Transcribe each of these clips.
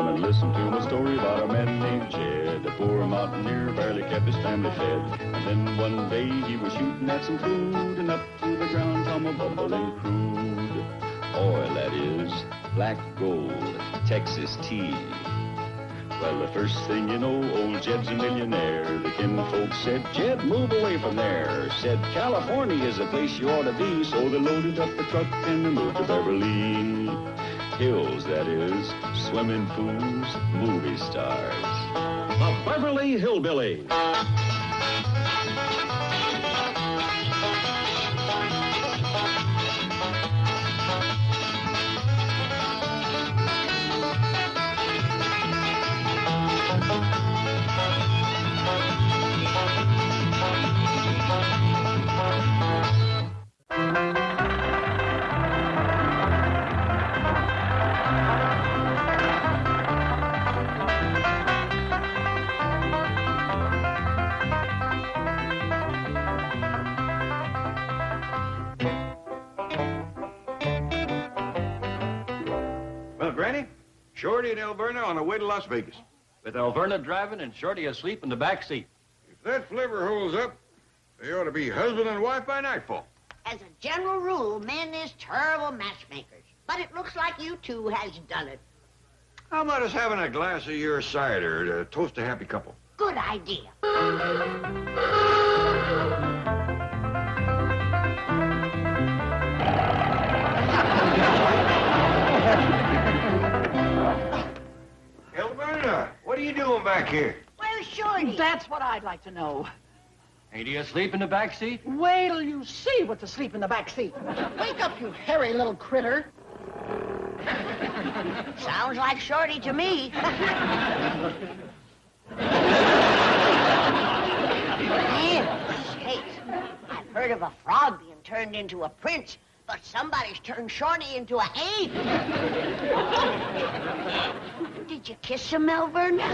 come and listen to my story about a man named Jed. A poor mountaineer barely kept his family fed. And then one day he was shooting at some food, and up to the ground come a bubbling crude oil, that is, black gold, Texas tea. Well, the first thing you know, old Jed's a millionaire. The kinfolks said, Jed, move away from there. Said, California is a place you ought to be. So they loaded up the truck and they moved to Beverly Hills, that is, swimming pools, movie stars. The Beverly Hillbillies. Well, Granny, Shorty and Alverna on the way to Las Vegas. With Alverna driving and Shorty asleep in the back seat. If that flivver holds up, they ought to be husband and wife by nightfall. As a general rule, men is terrible matchmakers. But it looks like you two has done it. How about us having a glass of your cider to toast a happy couple? Good idea. Alverna, what are you doing back here? Where's Shorty? That's what I'd like to know. Ain't he asleep in the back seat? Wait till you see what's asleep in the back seat. Wake up, you hairy little critter. Sounds like Shorty to me. Man, sakes. I've heard of a frog being turned into a prince, but somebody's turned Shorty into a ape. Did you kiss him, Alverna?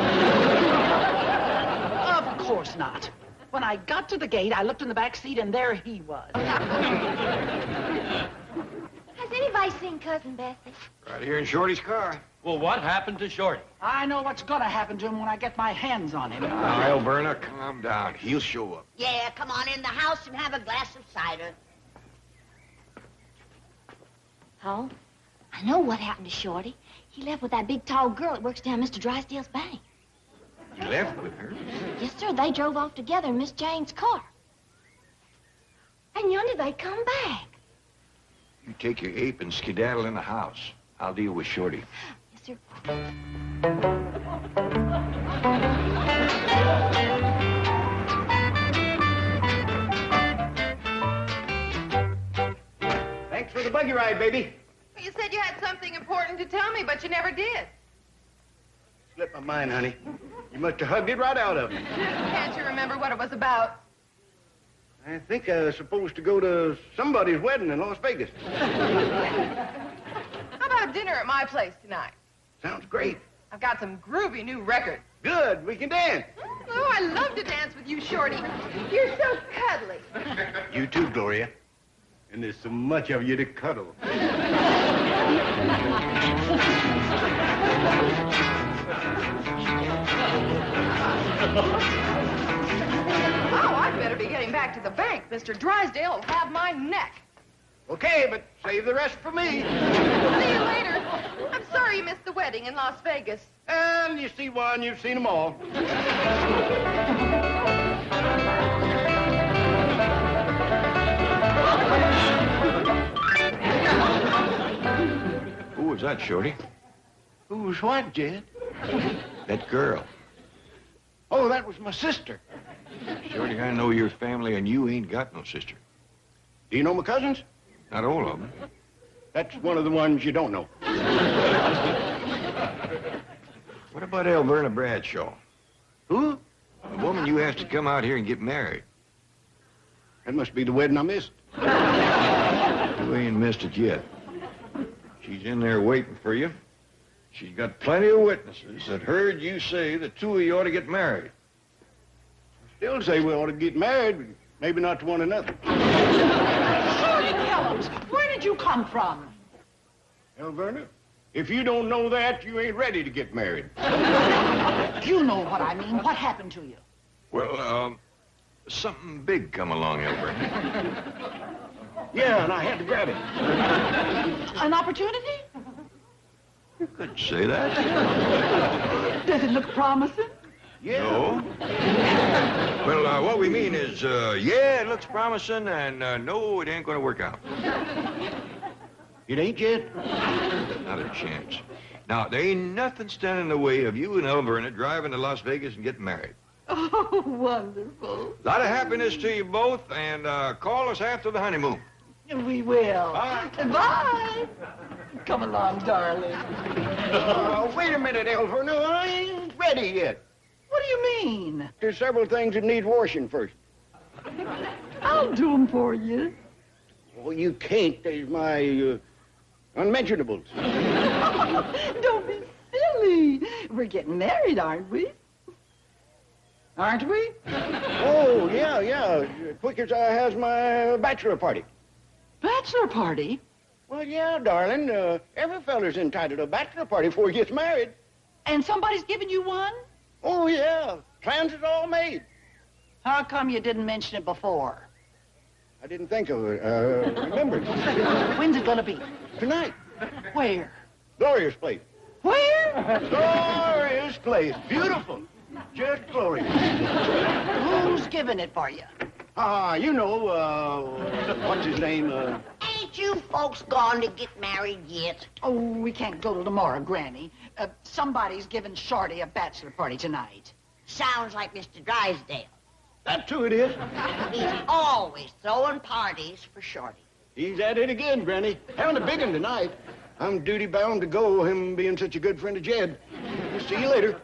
Of course not. When I got to the gate, I looked in the back seat, and there he was. Has anybody seen Cousin Bessie? Right here in Shorty's car. Well, what happened to Shorty? I know what's gonna happen to him when I get my hands on him. Now, Alverna, calm down. He'll show up. Yeah, come on in the house and have a glass of cider. Oh, I know what happened to Shorty. He left with that big, tall girl that works down Mr. Drysdale's bank. You left with her? Yes, sir. They drove off together in Miss Jane's car. And yonder they come back. You take your ape and skedaddle in the house. I'll deal with Shorty. Yes, sir. Thanks for the buggy ride, baby. You said you had something important to tell me, but you never did. Slipped my mind, honey. You must have hugged it right out of me. Can't you remember what it was about? I think I was supposed to go to somebody's wedding in Las Vegas. How about dinner at my place tonight? Sounds great. I've got some groovy new records. Good, we can dance. Oh, I love to dance with you, Shorty. You're so cuddly. You too, Gloria. And there's so much of you to cuddle. Oh, I'd better be getting back to the bank. Mr. Drysdale will have my neck. Okay, but save the rest for me. See you later. I'm sorry you missed the wedding in Las Vegas. And you see one, you've seen them all. Who was that, Shorty? Who's what, Jed? That girl. Oh, that was my sister. Shorty, I know your family, and you ain't got no sister. Do you know my cousins? Not all of them. That's one of the ones you don't know. What about Alverna Bradshaw? Who? The woman you asked to come out here and get married. That must be the wedding I missed. You ain't missed it yet. She's in there waiting for you. She's got plenty of witnesses that heard you say the two of you ought to get married. Still say we ought to get married, but maybe not to one another. Shorty Kellums, where did you come from? Alverna, If you don't know that, you ain't ready to get married. You know what I mean. What happened to you? Well, something big come along, Elbert. Yeah, and I had to grab it. An opportunity? You could say that. Does it look promising? Yeah. No. Well, what we mean is, yeah, it looks promising, and no, it ain't going to work out. It ain't yet? Not a chance. Now, there ain't nothing standing in the way of you and Elverna driving to Las Vegas and getting married. Oh, wonderful. A lot of happiness to you both, and call us after the honeymoon. We will. Bye. Bye. Come along, darling. Wait a minute, Elverna. I ain't ready yet. What do you mean? There's several things that need washing first. I'll do them for you. Well, you can't. There's my unmentionables. Don't be silly. We're getting married, aren't we? Aren't we? Oh, yeah. Quick as I has my bachelor party. Bachelor party? Well, yeah, darling. Every feller's entitled to a bachelor party before he gets married. And somebody's giving you one? Oh, yeah. Plans is all made. How come you didn't mention it before? I didn't think of it. Remember. When's it gonna be? Tonight. Where? Gloria's place. Where? Gloria's place. Beautiful. Just glorious. Who's giving it for you? You know, what's his name? Ain't you folks gone to get married yet? Oh, we can't go till tomorrow, Granny. Somebody's giving Shorty a bachelor party tonight. Sounds like Mr. Drysdale. That's who it is. He's always throwing parties for Shorty. He's at it again, Granny. Having a big one tonight. I'm duty bound to go, him being such a good friend of Jed. See you later.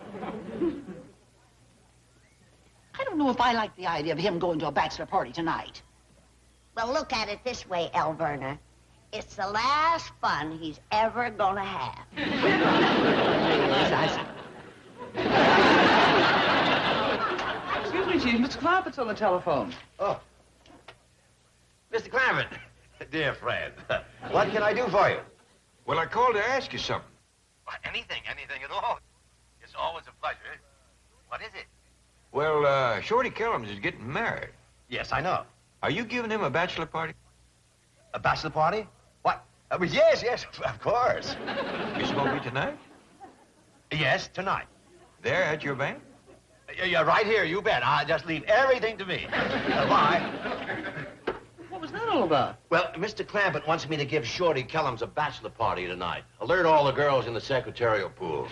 I don't know if I like the idea of him going to a bachelor party tonight. Well, look at it this way, Elverna. It's the last fun he's ever gonna have. Excuse me, Chief. Mr. Clampet's on the telephone. Oh. Mr. Clampett, dear friend, what can I do for you? Well, I called to ask you something. Anything at all. It's always a pleasure. What is it? Well, Shorty Kellums is getting married. Yes, I know. Are you giving him a bachelor party? A bachelor party? What? Yes, of course. It's going to be tonight? Yes, tonight. There at your bank? Yeah, right here, you bet. I'll just leave everything to me. Bye. What was that all about? Well, Mr. Clampett wants me to give Shorty Kellums a bachelor party tonight. Alert all the girls in the secretarial pool.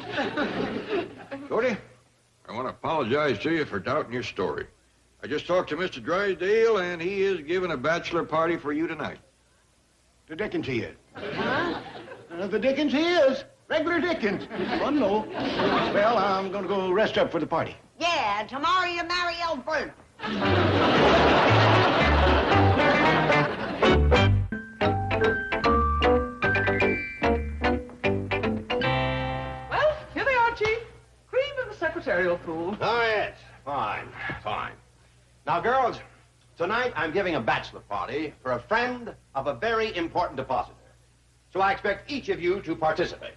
Shorty, I want to apologize to you for doubting your story. I just talked to Mr. Drysdale, and he is giving a bachelor party for you tonight. The Dickens he is. Huh? The Dickens he is. Regular Dickens. Oh, no. Well, I'm going to go rest up for the party. Yeah, and tomorrow you marry Elverna. Well, here they are, Chief. Cream in the secretarial pool. Oh, yes. Fine. Now, girls, tonight I'm giving a bachelor party for a friend of a very important depositor. So I expect each of you to participate.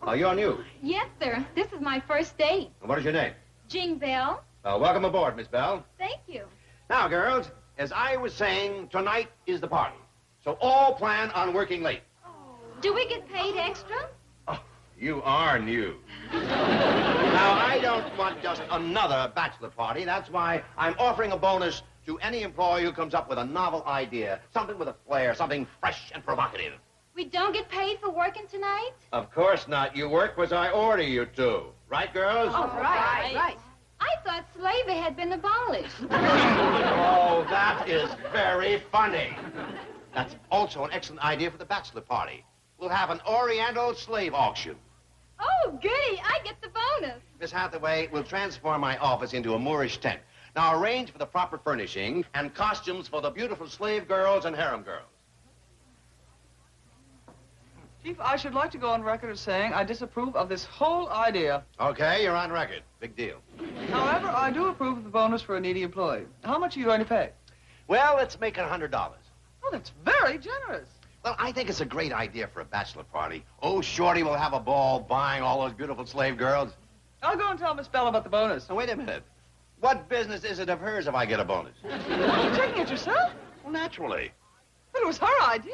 Oh, you're new. Yes, sir. This is my first date. What is your name? Jean Bell. Welcome aboard, Miss Bell. Thank you. Now, girls, as I was saying, tonight is the party. So all plan on working late. Do we get paid extra? Oh, you are new. Now, I don't want just another bachelor party. That's why I'm offering a bonus to any employee who comes up with a novel idea, something with a flair, something fresh and provocative. We don't get paid for working tonight? Of course not. You work as I order you to. Right, girls? Oh, right. I thought slavery had been abolished. Oh, that is very funny. That's also an excellent idea for the bachelor party. We'll have an Oriental slave auction. Oh, goody. I get the bonus. Miss Hathaway, we'll transform my office into a Moorish tent. Now arrange for the proper furnishing and costumes for the beautiful slave girls and harem girls. Chief, I should like to go on record as saying I disapprove of this whole idea. Okay, you're on record. Big deal. However, I do approve of the bonus for a needy employee. How much are you going to pay? Well, let's make it $100. Oh, that's very generous. Well, I think it's a great idea for a bachelor party. Oh, Shorty will have a ball buying all those beautiful slave girls. I'll go and tell Miss Bell about the bonus. Now, wait a minute. What business is it of hers if I get a bonus? You're taking it yourself? Well, naturally. But it was her idea.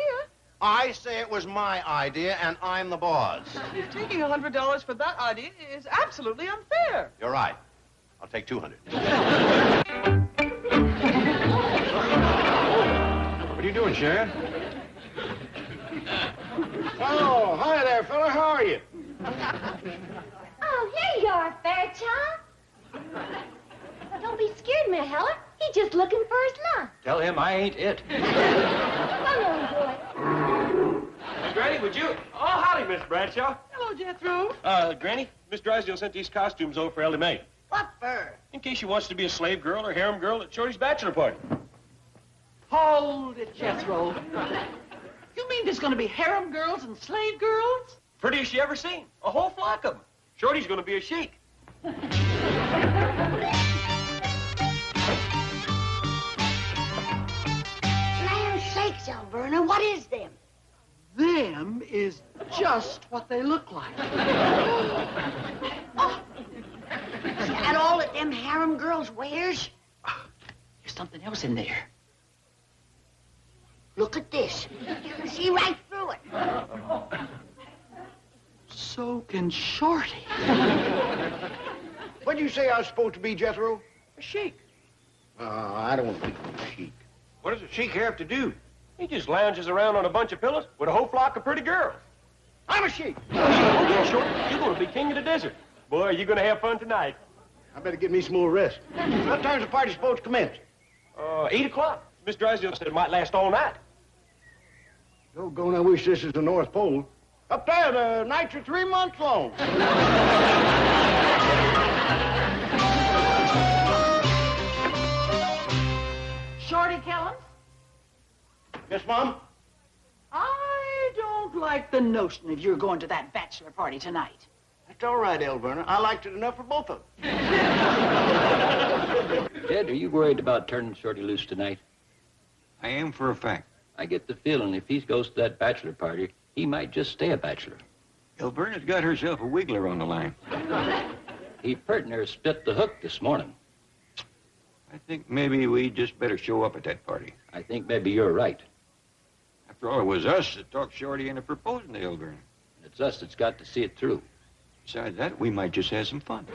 I say it was my idea, and I'm the boss. If taking $100 for that idea is absolutely unfair. You're right. I'll take 200. What are you doing, Sharon? Oh, hi there, fella. How are you? Oh, here you are, Fairchild. Don't be scared, Miss Heller. He's just looking for his lunch. Tell him I ain't it. Come on, boy. Granny, would you? Oh, howdy, Miss Bradshaw. Hello, Jethro. Granny, Miss Drysdale sent these costumes over for Ellie Mae. What for? In case she wants to be a slave girl or harem girl at Shorty's bachelor party. Hold it, Jethro. You mean there's going to be harem girls and slave girls? Prettiest you ever seen. A whole flock of them. Shorty's gonna be a sheik. Land sakes, Alverna, what is them? Them is just what they look like. Oh, is that all that them harem girls wears? There's something else in there. Look at this. You can see right through it. So can Shorty. What'd you say I was supposed to be, Jethro? A sheik. I don't want to be a sheik. What does a sheik have to do? He just lounges around on a bunch of pillows with a whole flock of pretty girls. I'm a sheik. Oh, yeah, Shorty, you're gonna be king of the desert. Boy, you're gonna have fun tonight. I better get me some more rest. What time's the party supposed to commence? 8 o'clock. Miss Drysdale said it might last all night. Doggone, I wish this is the North Pole. Up there, the nights are 3 months long. Shorty Kellums? Yes, Mom? I don't like the notion of you're going to that bachelor party tonight. That's all right, Alverna. I liked it enough for both of them. Ted, are you worried about turning Shorty loose tonight? I am for a fact. I get the feeling if he goes to that bachelor party, he might just stay a bachelor. Alverna's got herself a wiggler on the line. He pert near split the hook this morning. I think maybe we just better show up at that party. I think maybe you're right. After all, it was us that talked Shorty into proposing to Alverna. It's us that's got to see it through. Besides that, we might just have some fun.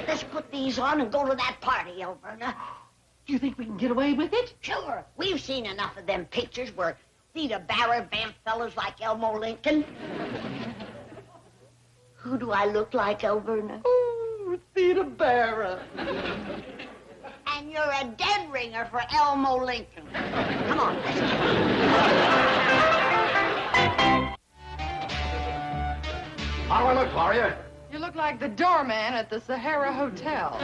Let's put these on and go to that party, Alverna. Do you think we can get away with it? Sure. We've seen enough of them pictures where Theta Barra vamp fellas like Elmo Lincoln. Who do I look like, Alverna? Ooh, Theta Barra. And you're a dead ringer for Elmo Lincoln. Come on, let's go. How do I look, Gloria? You look like the doorman at the Sahara Hotel.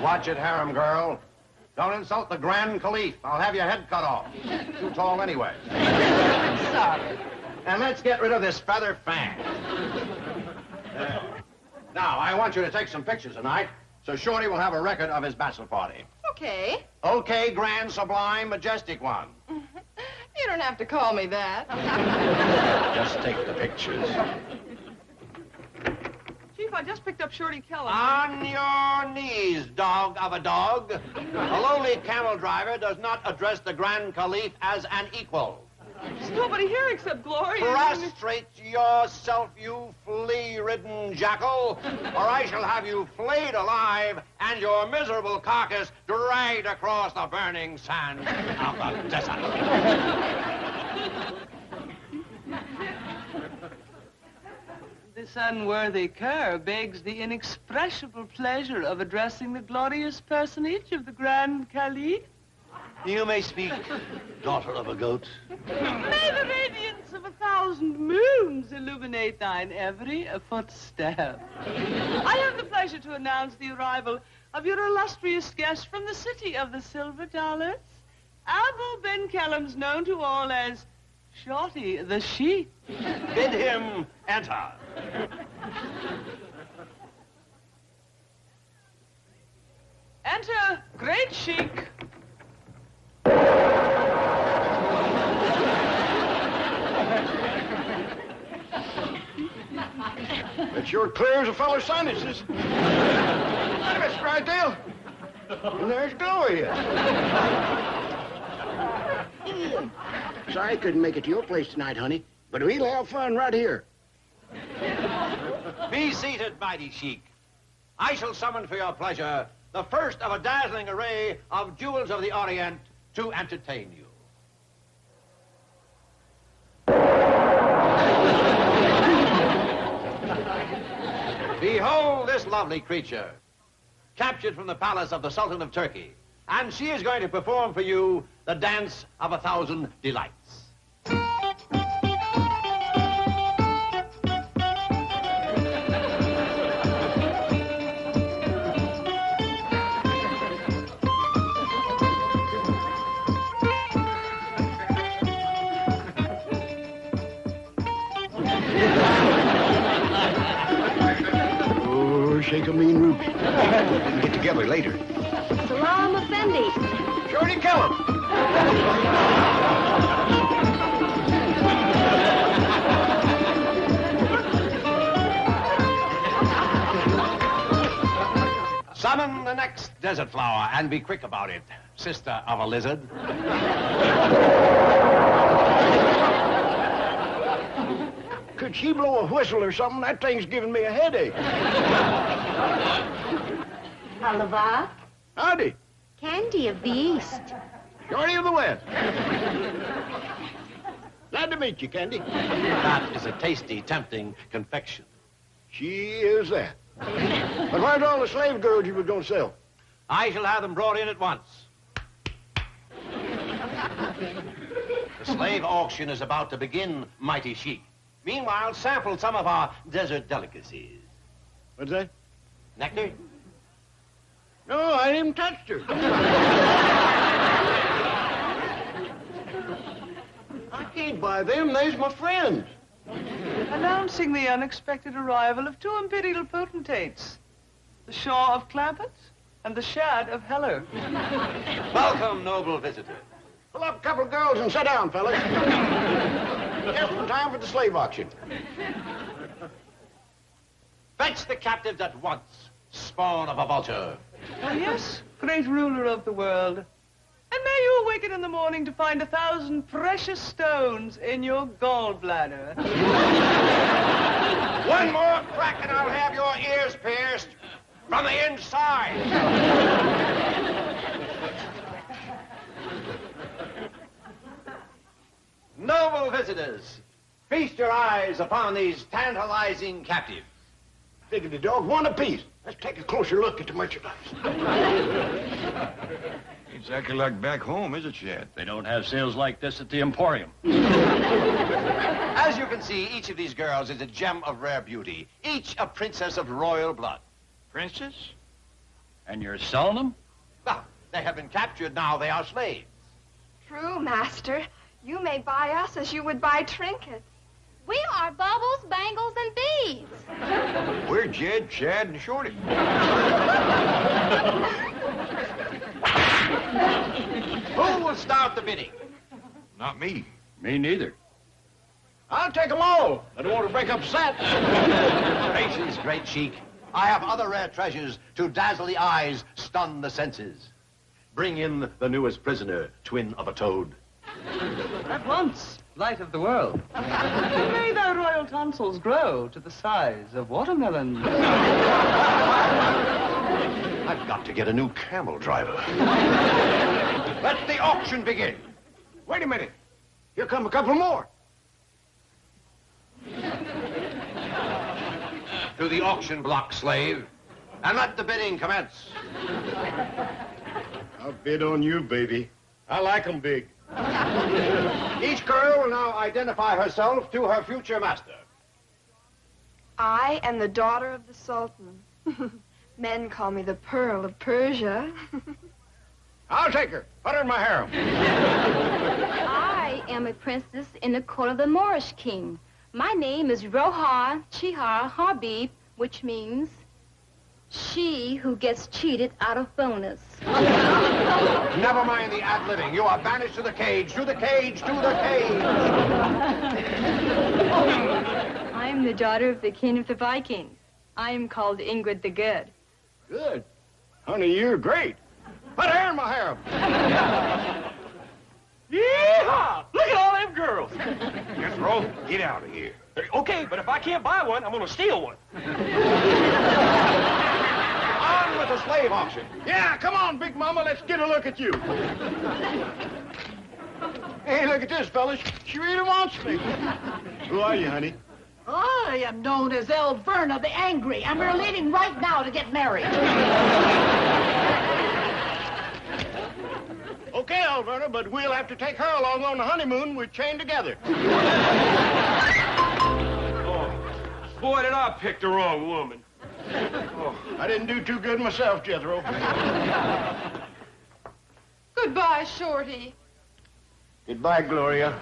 Watch it, harem girl. Don't insult the Grand Caliph. I'll have your head cut off. Too tall anyway. Sorry. And let's get rid of this feather fan. Now, I want you to take some pictures tonight, so Shorty will have a record of his bachelor party. Okay. Okay, grand, sublime, majestic one. You don't have to call me that. Just take the pictures. Chief, I just picked up Shorty Kellum. On your knees, dog of a dog. A lowly camel driver does not address the Grand Caliph as an equal. There's nobody here except Gloria. Prostrate yourself, you flea-ridden jackal, or I shall have you flayed alive and your miserable carcass dragged across the burning sand of the desert. This unworthy cur begs the inexpressible pleasure of addressing the glorious personage of the Grand Caliph. You may speak, daughter of a goat. May the radiance of 1,000 moons illuminate thine every footstep. I have the pleasure to announce the arrival of your illustrious guest from the city of the silver dollars, Abel Ben Kellums, known to all as Shorty the Sheep. Bid him enter. Enter, great sheik. It sure clears a feller's sinuses. Hi, Mr. Drysdale. And there's Gloria. Sorry I couldn't make it to your place tonight, honey, but we'll have fun right here. Be seated, mighty sheik. I shall summon for your pleasure the first of a dazzling array of jewels of the Orient to entertain you. Behold this lovely creature, captured from the palace of the Sultan of Turkey, and she is going to perform for you the dance of 1,000 delights. Shake a mean ruby. We can get together later. Salam Effendi. Shorty, kill him. Summon the next desert flower and be quick about it, sister of a lizard. Could she blow a whistle or something? That thing's giving me a headache. Halava. Howdy. Candy of the East. Shorty of the West. Glad to meet you, Candy. That is a tasty, tempting confection. She is that. But where's all the slave girls you were going to sell? I shall have them brought in at once. The slave auction is about to begin, mighty sheik. Meanwhile, sample some of our desert delicacies. What's that? Nectar? No, I ain't even touched her. I can't buy them. They's my friends. Announcing the unexpected arrival of two imperial potentates, the Shah of Clampett and the Shad of Heller. Welcome, noble visitor. Pull up a couple of girls and sit down, fellas. Just in time for the slave auction. Fetch the captives at once, spawn of a vulture. Oh, yes, great ruler of the world. And may you awaken in the morning to find 1,000 precious stones in your gallbladder. One more crack and I'll have your ears pierced from the inside. Noble visitors, feast your eyes upon these tantalizing captives. Figure the dog one apiece. Let's take a closer look at the merchandise. Exactly like back home, is it, Shad? They don't have sales like this at the Emporium. As you can see, each of these girls is a gem of rare beauty, each a princess of royal blood. Princess? And you're selling them? Well, they have been captured, now they are slaves. True, master. You may buy us as you would buy trinkets. We are bubbles, bangles, and beads. We're Jed, Shad, and Shorty. Who will start the bidding? Not me. Me neither. I'll take them all. I don't want to break up set. Patience, great sheik. I have other rare treasures to dazzle the eyes, stun the senses. Bring in the newest prisoner, twin of a toad. At once, light of the world. May thy royal tonsils grow to the size of watermelons. I've got to get a new camel driver. Let the auction begin. Wait a minute. Here come a couple more. To the auction block, slave, and let the bidding commence. I'll bid on you, baby. I like 'em big. Each girl will now identify herself to her future master. I am the daughter of the Sultan. Men call me the Pearl of Persia. I'll take her. Put her in my harem. I am a princess in the court of the Moorish king. My name is Roha Chihar Habib, which means she who gets cheated out of bonus. Never mind the ad-libbing. You are banished to the cage, to the cage, to the cage. I'm the the daughter of the king of the Vikings. I am called Ingrid the Good. Good. Honey, you're great. Put hair in my harem. Yeehaw! Look at all them girls. Jethro, get out of here. Okay, but if I can't buy one, I'm gonna steal one. On with the slave auction. Yeah, come on, Big Mama. Let's get a look at you. Hey, look at this, fellas. She really wants me. Who are you, honey? I am known as Elverna the Angry, and we're leaving right now to get married. Okay, Alverna, but we'll have to take her along on the honeymoon. We're chained together. Oh, boy, did I pick the wrong woman. Oh, I didn't do too good myself, Jethro. Goodbye, Shorty. Goodbye, Gloria.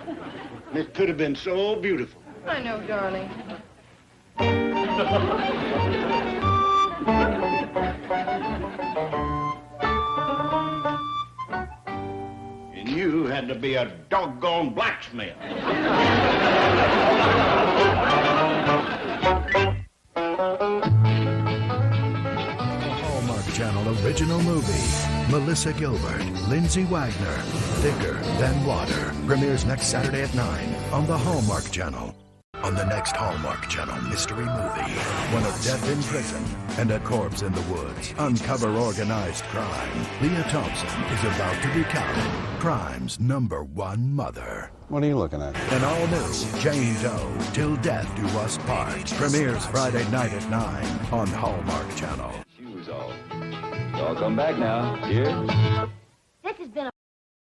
It could have been so beautiful. I know, darling. And you had to be a doggone blacksmith. Hallmark Channel original movie. Melissa Gilbert, Lindsay Wagner, Thicker Than Water. Premieres next Saturday at 9 on the Hallmark Channel. On the next Hallmark Channel mystery movie, one of death in prison and a corpse in the woods uncover organized crime. Leah Thompson is about to become crime's #1 mother. What are you looking at? An all-new Jane Doe, Till Death Do Us Part. Premieres Friday night at 9 on Hallmark Channel. Shoes off. Y'all come back now. Here.